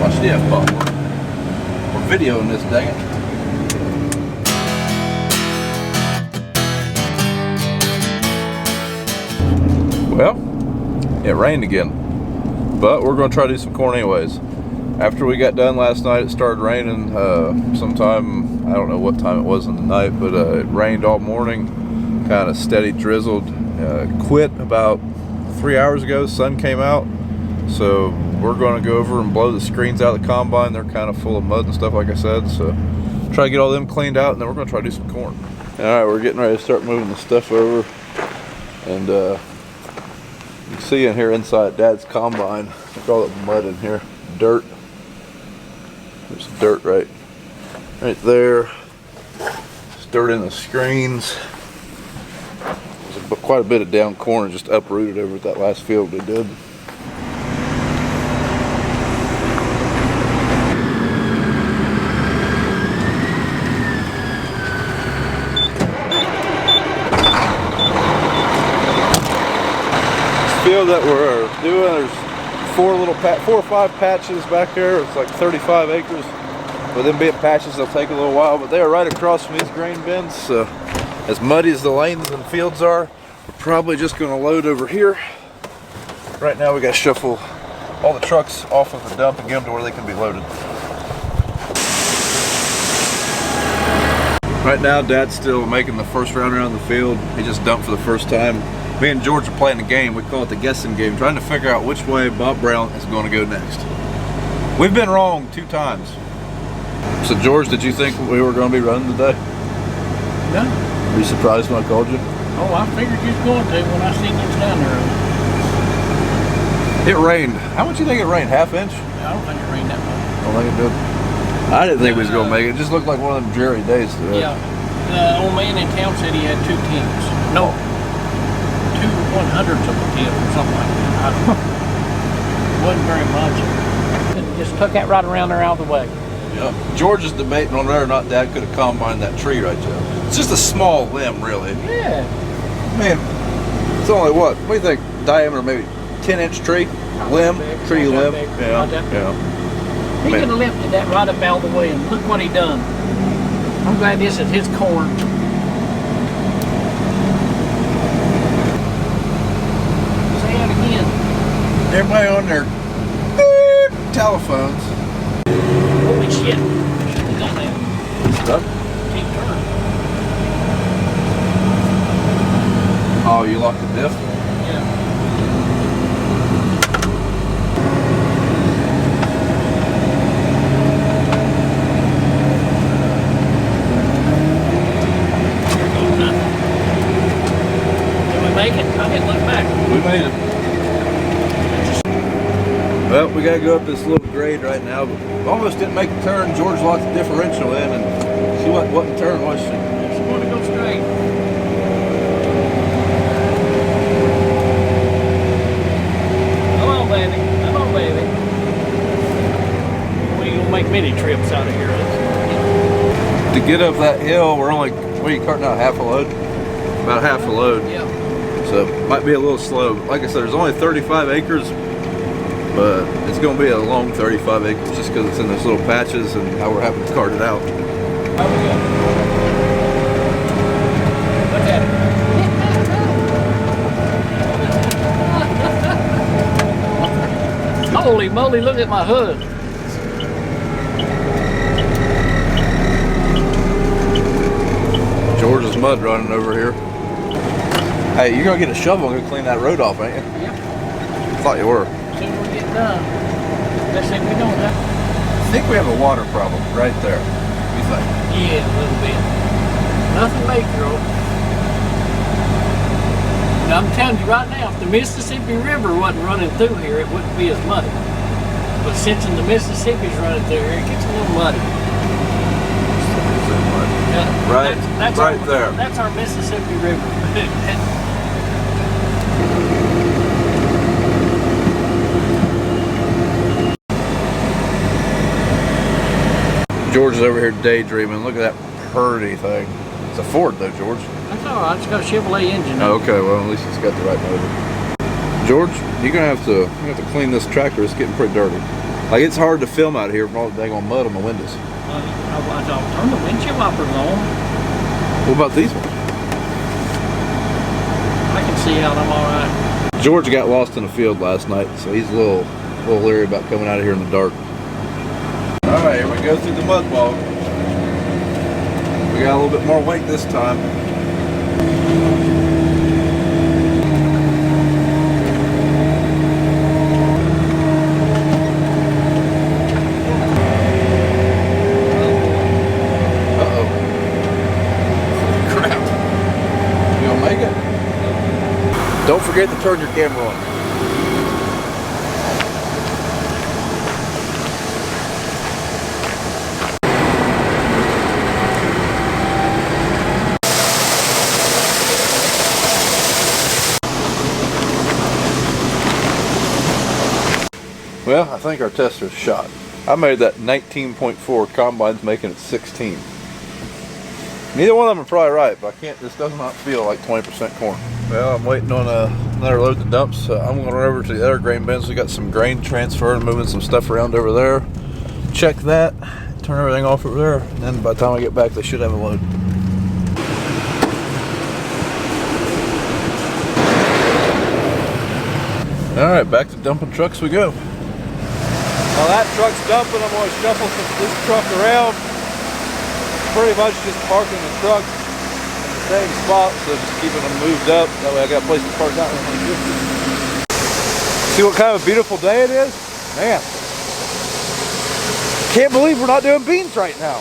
Watch the F-bomb. We're videoing this, dang it. Well, it rained again, but we're going to try to do some corn anyways. After we got done last night, it started raining sometime, I don't know what time it was in the night, but it rained all morning, kind of steady drizzled. Quit about 3 hours ago, sun came out, so we're going to go over and blow the screens out of the combine. They're kind of full of mud and stuff, like I said, so try to get all them cleaned out, and then we're going to try to do some corn. Alright, we're getting ready to start moving the stuff over, and you can see in here inside Dad's combine, look at all that mud in here, dirt. There's dirt right there. There's dirt in the screens. There's quite a bit of down corn just uprooted over at that last field we did. This field that we're doing, there's 4 or 5 patches back there. It's like 35 acres. With them being patches, they'll take a little while, but they are right across from these grain bins. So as muddy as the lanes and fields are, we're probably just going to load over here. Right now we got to shuffle all the trucks off of the dump and get them to where they can be loaded. Right now Dad's still making the first round around the field. He just dumped for the first time. Me and George are playing a game. We call it the guessing game, trying to figure out which way Bob Brown is going to go next. We've been wrong 2 times. So George, did you think we were going to be running today? No. Were you surprised when I called you? Oh, I figured you was going to when I seen you down there. It rained. How much do you think it rained? Half inch? I don't think it rained that much. I don't think it did. I didn't think we was going to make it. It just looked like one of them dreary days today. Yeah. The old man in town said he had 2 teams. No. 2 100s of a team or something like that. I don't know. Wasn't very much. Just took that right around there out of the way. Yeah. George is debating on whether or not Dad could have combined that tree right there. It's just a small limb, really. Yeah. Man, it's only what do you think? Diameter, maybe 10-inch tree? Limb? Tree limb? Yeah. Yeah. He could have lifted that right up out of the way, and look what he done. I'm glad this is his corn. Say it again. Everybody on their telephones. Holy shit. Shouldn't have done that. Stuck? Keep turning. Oh, you locked the diff? Yeah. There goes nothing. Did we make it? I didn't look back. We made it. Well, we gotta go up this little grade right now, but almost didn't make a turn. George locked the differential in, and she wasn't turn, was she? Just want to go straight. Come on, baby. Come on, baby. We ain't gonna make many trips out of here. To get up that hill, we're only, what are you carting out, half a load? About half a load. Yeah. So, might be a little slow. Like I said, there's only 35 acres. But it's going to be a long 35 acres just because it's in those little patches and how we're having to cart it out. Oh, yeah. Look at it. Holy moly, look at my hood. George's mud running over here. Hey, you're going to get a shovel and go clean that road off, ain't you? Yep. I thought you were. As soon as we get done. Let's see, we don't have. I think we have a water problem right there. What do you think? Yeah, a little bit. Nothing major. Now, I'm telling you right now, if the Mississippi River wasn't running through here, it wouldn't be as muddy. But since the Mississippi's running through here, it gets a little muddy. Right, that's right our, there. That's our Mississippi River. George is over here daydreaming. Look at that pretty thing. It's a Ford though, George. That's all right. It's got a Chevrolet engine. Oh, okay, well at least it's got the right motor. George, you're gonna have to clean this tractor. It's getting pretty dirty. Like, it's hard to film out here with all the daggone mud on the windows. I'll turn the windshield wipers on. What about these ones? I can see out. I'm all right. George got lost in the field last night, so he's a little leery about coming out of here in the dark. All right, here we go through the mud bog. We got a little bit more weight this time. Don't forget to turn your camera on. Well, I think our tester's shot. I made that 19.4, combine's making it 16. Neither one of them are probably right, but this does not feel like 20% corn. Well, I'm waiting on another load to dump, so I'm going to run over to the other grain bins. We got some grain transferred, moving some stuff around over there. Check that, turn everything off over there, and then by the time I get back, they should have a load. All right, back to dumping trucks we go. While that truck's dumping, I'm going to shuffle this truck around. Pretty much just parking the truck in the same spot, so just keeping them moved up. That way I got a place to park out when I get to. See what kind of a beautiful day it is? Man, can't believe we're not doing beans right now.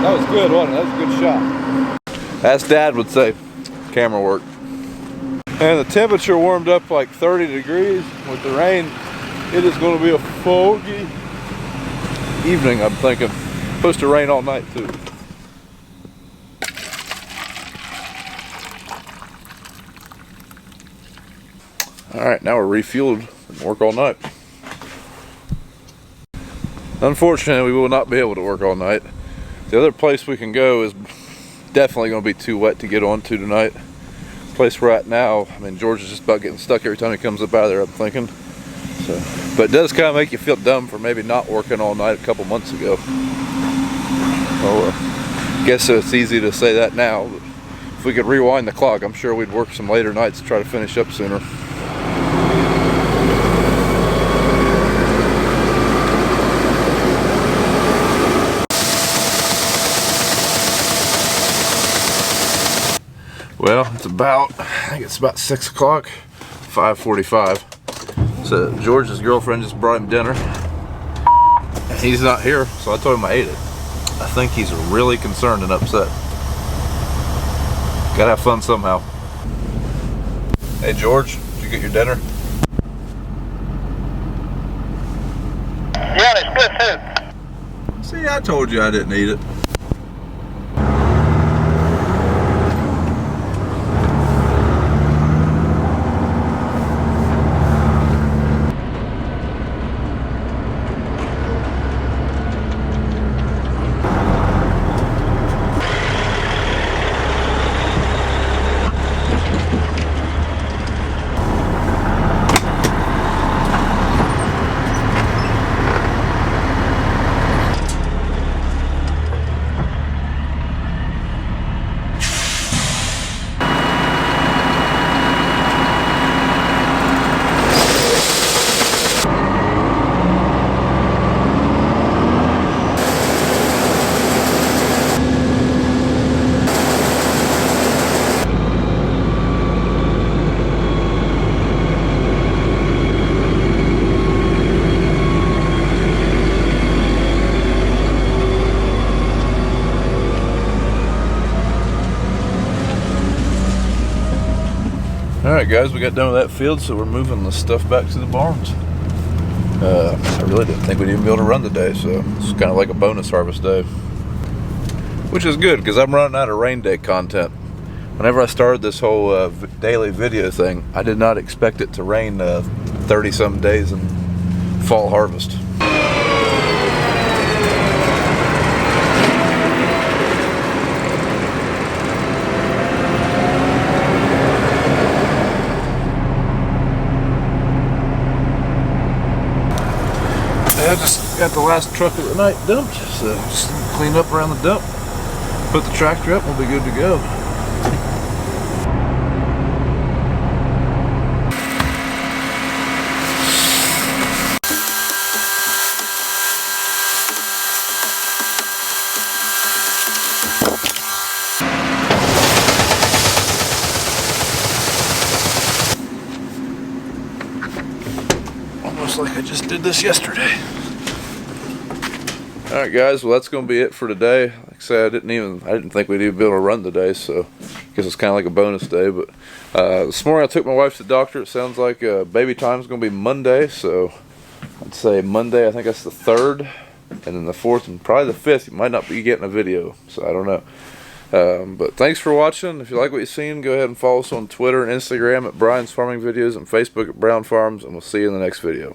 That was good, wasn't it? That was a good shot. As Dad would say, camera work. And the temperature warmed up like 30 degrees with the rain. It is going to be a foggy evening, I'm thinking. Supposed to rain all night too. Alright, now we're refueled and work all night. Unfortunately, we will not be able to work all night. The other place we can go is definitely going to be too wet to get onto tonight. The place we're at now, I mean, George is just about getting stuck every time he comes up out of there, I'm thinking. So, but it does kind of make you feel dumb for maybe not working all night a couple months ago. Well, I guess it's easy to say that now, but if we could rewind the clock, I'm sure we'd work some later nights to try to finish up sooner. Well, I think it's about 6 o'clock, 5:45. So George's girlfriend just brought him dinner. And he's not here, so I told him I ate it. I think he's really concerned and upset. Gotta have fun somehow. Hey George, did you get your dinner? Yeah, it's good food. See, I told you I didn't eat it. Alright guys, we got done with that field, so we're moving the stuff back to the barns. I really didn't think we'd even be able to run today, so it's kind of like a bonus harvest day. Which is good, because I'm running out of rain day content. Whenever I started this whole daily video thing, I did not expect it to rain 30-some days fall harvest. I just got the last truck of the night dumped, so just clean up around the dump, put the tractor up, and we'll be good to go. Almost like I just did this yesterday. Alright guys, well that's going to be it for today. Like I said, I didn't think we'd even be able to run today, so I guess it's kind of like a bonus day. But this morning I took my wife to the doctor. It sounds like baby time is going to be Monday, so I'd say Monday, I think that's the 3rd, and then the 4th and probably the 5th you might not be getting a video, so I don't know. But thanks for watching. If you like what you've seen, go ahead and follow us on Twitter and Instagram at Brian's Farming Videos and Facebook at Brown Farms, and we'll see you in the next video.